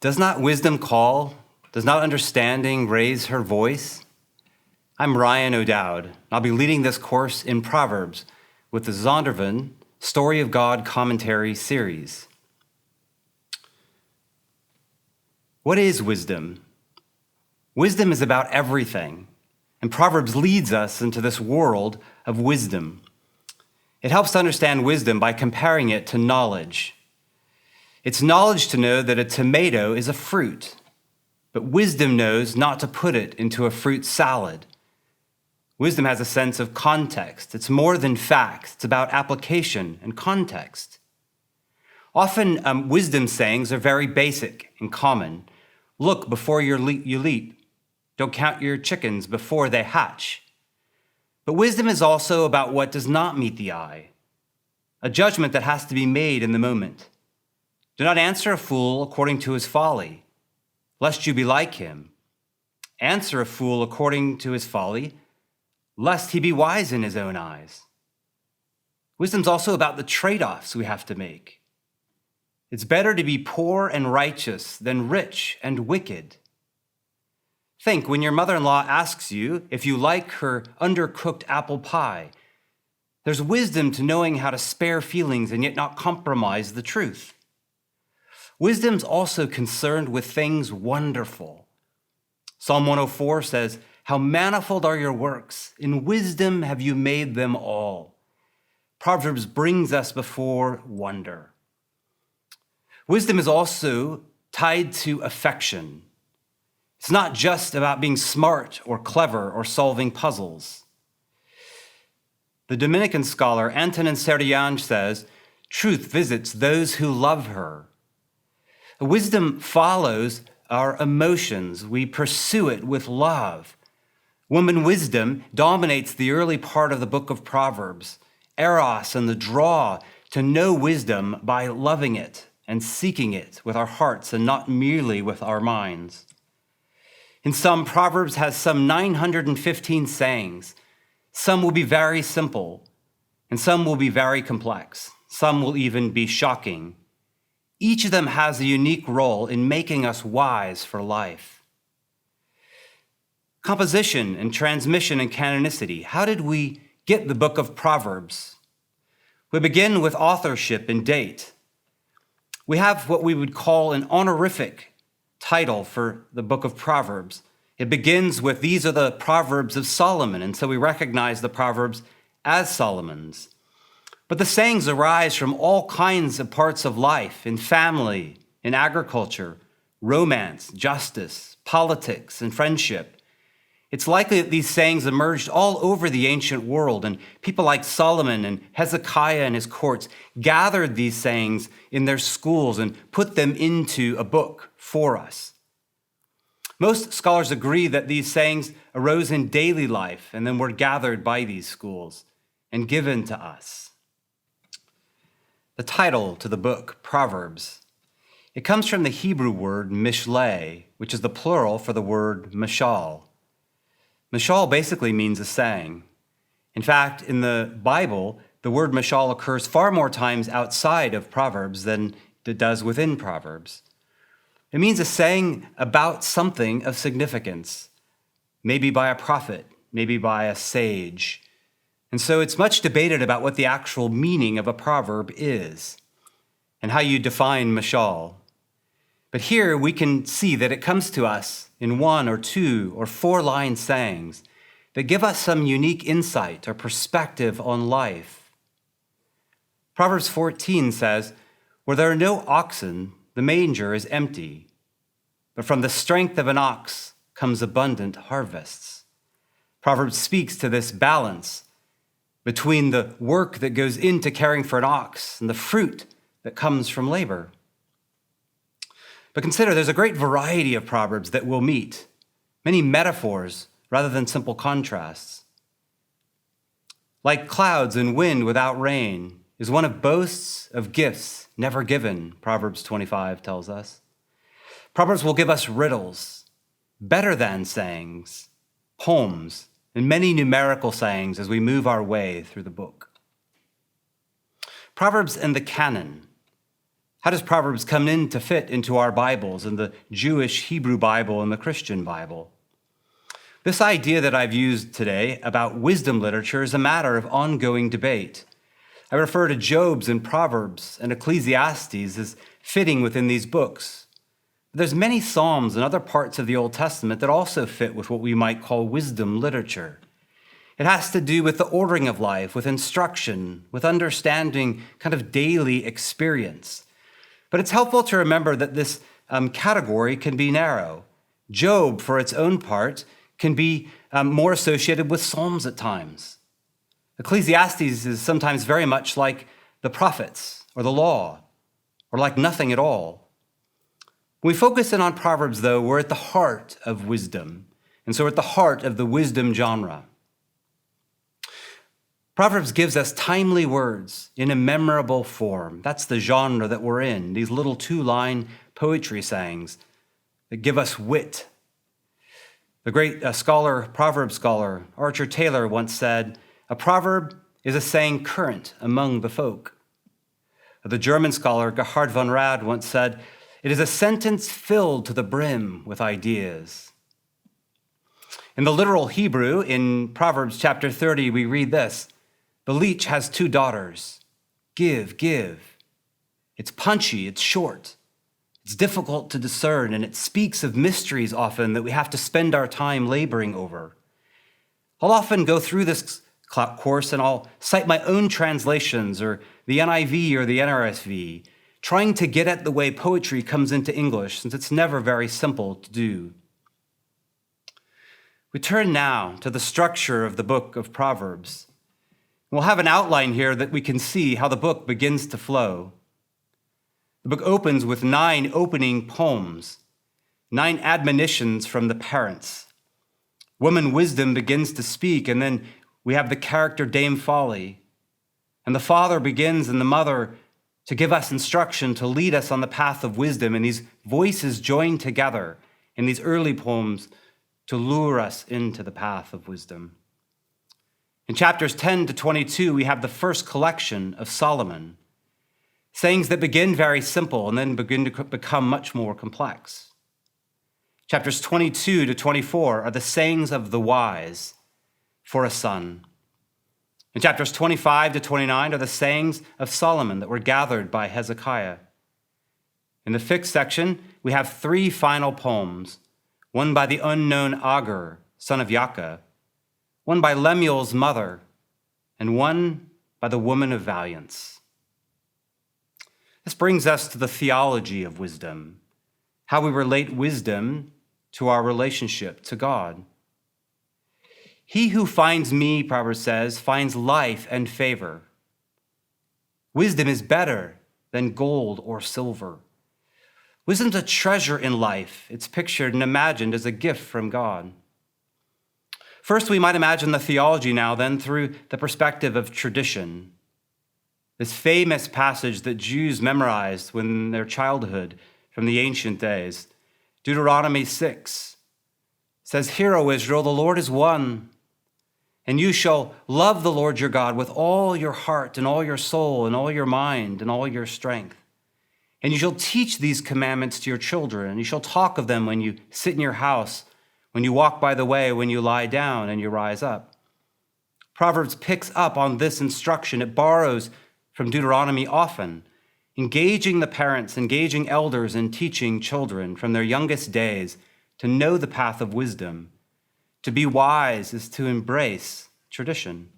Does not wisdom call? Does not understanding raise her voice? I'm Ryan O'Dowd. I'll be leading this course in Proverbs with the Zondervan Story of God Commentary series. What is wisdom? Wisdom is about everything, and Proverbs leads us into this world of wisdom. It helps to understand wisdom by comparing it to knowledge. It's knowledge to know that a tomato is a fruit, but wisdom knows not to put it into a fruit salad. Wisdom has a sense of context. It's more than facts. It's about application and context. Often, wisdom sayings are very basic and common. Look before you leap. Don't count your chickens before they hatch. But wisdom is also about what does not meet the eye, a judgment that has to be made in the moment. Do not answer a fool according to his folly, lest you be like him. Answer a fool according to his folly, lest he be wise in his own eyes. Wisdom's also about the trade-offs we have to make. It's better to be poor and righteous than rich and wicked. Think when your mother-in-law asks you if you like her undercooked apple pie. There's wisdom to knowing how to spare feelings and yet not compromise the truth. Wisdom's also concerned with things wonderful. Psalm 104 says, "How manifold are your works! In wisdom have you made them all." Proverbs brings us before wonder. Wisdom is also tied to affection. It's not just about being smart or clever or solving puzzles. The Dominican scholar Antonin Serdian says, "Truth visits those who love her." Wisdom follows our emotions. We pursue it with love. Woman wisdom dominates the early part of the book of Proverbs. Eros and the draw to know wisdom by loving it and seeking it with our hearts and not merely with our minds. In some, Proverbs has some 915 sayings. Some will be very simple, and some will be very complex. Some will even be shocking. Each of them has a unique role in making us wise for life. Composition and transmission and canonicity. How did we get the book of Proverbs? We begin with authorship and date. We have what we would call an honorific title for the book of Proverbs. It begins with, "These are the Proverbs of Solomon," and so we recognize the Proverbs as Solomon's. But the sayings arise from all kinds of parts of life, in family, in agriculture, romance, justice, politics, and friendship. It's likely that these sayings emerged all over the ancient world, and people like Solomon and Hezekiah and his courts gathered these sayings in their schools and put them into a book for us. Most scholars agree that these sayings arose in daily life and then were gathered by these schools and given to us. The title to the book, Proverbs, it comes from the Hebrew word mishlei, which is the plural for the word mashal. Mashal basically means a saying. In fact, in the Bible, the word mashal occurs far more times outside of Proverbs than it does within Proverbs. It means a saying about something of significance, maybe by a prophet, maybe by a sage. And so it's much debated about what the actual meaning of a proverb is and how you define mashal. But here we can see that it comes to us in 1 or 2 or 4-line sayings that give us some unique insight or perspective on life. Proverbs 14 says, "Where there are no oxen, the manger is empty, but from the strength of an ox comes abundant harvests." Proverbs speaks to this balance between the work that goes into caring for an ox and the fruit that comes from labor. But consider, there's a great variety of proverbs that we'll meet, many metaphors rather than simple contrasts. Like clouds and wind without rain is one of boasts of gifts never given, Proverbs 25 tells us. Proverbs will give us riddles, better than sayings, poems, and many numerical sayings as we move our way through the book. Proverbs and the canon. How does Proverbs come in to fit into our Bibles, in the Jewish Hebrew Bible and the Christian Bible? This idea that I've used today about wisdom literature is a matter of ongoing debate. I refer to Job's and Proverbs and Ecclesiastes as fitting within these books. There's many Psalms and other parts of the Old Testament that also fit with what we might call wisdom literature. It has to do with the ordering of life, with instruction, with understanding kind of daily experience. But it's helpful to remember that this category can be narrow. Job, for its own part, can be more associated with Psalms at times. Ecclesiastes is sometimes very much like the prophets or the law, or like nothing at all. When we focus in on Proverbs, though, we're at the heart of wisdom, and so we're at the heart of the wisdom genre. Proverbs gives us timely words in a memorable form. That's the genre that we're in, these little two-line poetry sayings that give us wit. The great Proverbs scholar, Archer Taylor, once said, "A proverb is a saying current among the folk." The German scholar Gerhard von Rad once said, "It is a sentence filled to the brim with ideas." In the literal Hebrew, in Proverbs chapter 30, we read this, "The leech has 2 daughters. Give, give. It's punchy, it's short. It's difficult to discern, and it speaks of mysteries often that we have to spend our time laboring over." I'll often go through this course and I'll cite my own translations or the NIV or the NRSV, trying to get at the way poetry comes into English, since it's never very simple to do. We turn now to the structure of the book of Proverbs. We'll have an outline here that we can see how the book begins to flow. The book opens with 9 opening poems, 9 admonitions from the parents. Woman wisdom begins to speak, and then we have the character Dame Folly. And the father begins and the mother to give us instruction, to lead us on the path of wisdom. And these voices join together in these early poems to lure us into the path of wisdom. In chapters 10 to 22, we have the first collection of Solomon, sayings that begin very simple and then begin to become much more complex. Chapters 22 to 24 are the sayings of the wise for a son. And chapters 25 to 29 are the sayings of Solomon that were gathered by Hezekiah. In the 5th section, we have 3 final poems, one by the unknown Agur, son of Yakah, one by Lemuel's mother, and one by the woman of valiance. This brings us to the theology of wisdom, how we relate wisdom to our relationship to God. He who finds me, Proverbs says, finds life and favor. Wisdom is better than gold or silver. Wisdom's a treasure in life. It's pictured and imagined as a gift from God. First, we might imagine the theology now then through the perspective of tradition. This famous passage that Jews memorized when their childhood from the ancient days, Deuteronomy 6, says, "Hear, O Israel, the Lord is one, and you shall love the Lord your God with all your heart and all your soul and all your mind and all your strength. And you shall teach these commandments to your children, and you shall talk of them when you sit in your house, when you walk by the way, when you lie down and you rise up." Proverbs picks up on this instruction. It borrows from Deuteronomy often, engaging the parents, engaging elders in teaching children from their youngest days to know the path of wisdom. To be wise is to embrace tradition.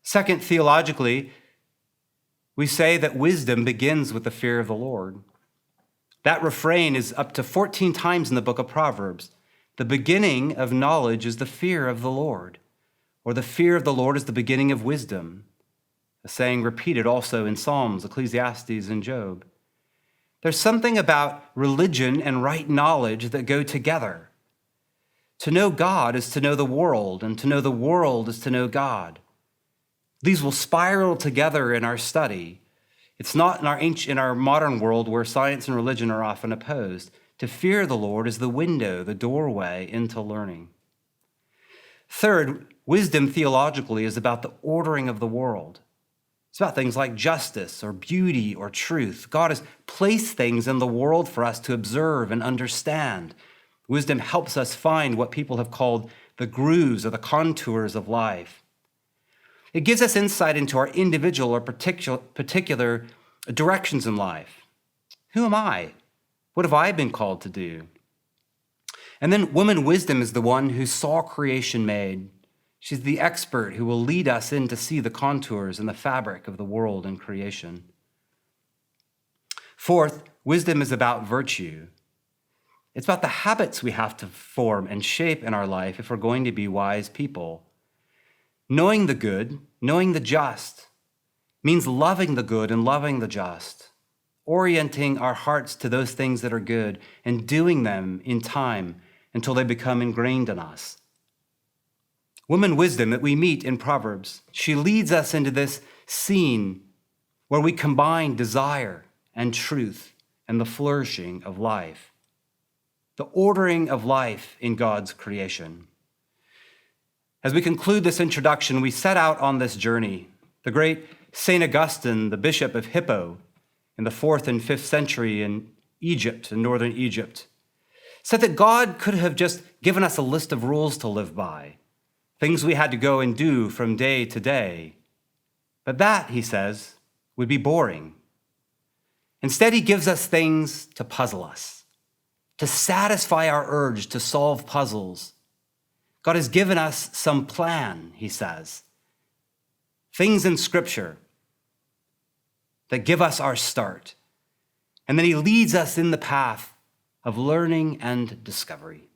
Second, theologically, we say that wisdom begins with the fear of the Lord. That refrain is up to 14 times in the book of Proverbs. The beginning of knowledge is the fear of the Lord, or the fear of the Lord is the beginning of wisdom, a saying repeated also in Psalms, Ecclesiastes, and Job. There's something about religion and right knowledge that go together. To know God is to know the world, and to know the world is to know God. These will spiral together in our study. It's not in our modern world where science and religion are often opposed. To fear the Lord is the window, the doorway into learning. Third, wisdom theologically is about the ordering of the world. It's about things like justice or beauty or truth. God has placed things in the world for us to observe and understand. Wisdom helps us find what people have called the grooves or the contours of life. It gives us insight into our individual or particular directions in life. Who am I? What have I been called to do? And then woman wisdom is the one who saw creation made. She's the expert who will lead us in to see the contours and the fabric of the world and creation. Fourth, wisdom is about virtue. It's about the habits we have to form and shape in our life if we're going to be wise people. Knowing the good, knowing the just, means loving the good and loving the just, orienting our hearts to those things that are good and doing them in time until they become ingrained in us. Woman wisdom that we meet in Proverbs, she leads us into this scene where we combine desire and truth and the flourishing of life, the ordering of life in God's creation. As we conclude this introduction, we set out on this journey. The great St. Augustine, the bishop of Hippo in the 4th and 5th century in Egypt, in northern Egypt, said that God could have just given us a list of rules to live by, things we had to go and do from day to day. But that, he says, would be boring. Instead, he gives us things to puzzle us, to satisfy our urge to solve puzzles. God has given us some plan, he says. Things in Scripture that give us our start. And then he leads us in the path of learning and discovery.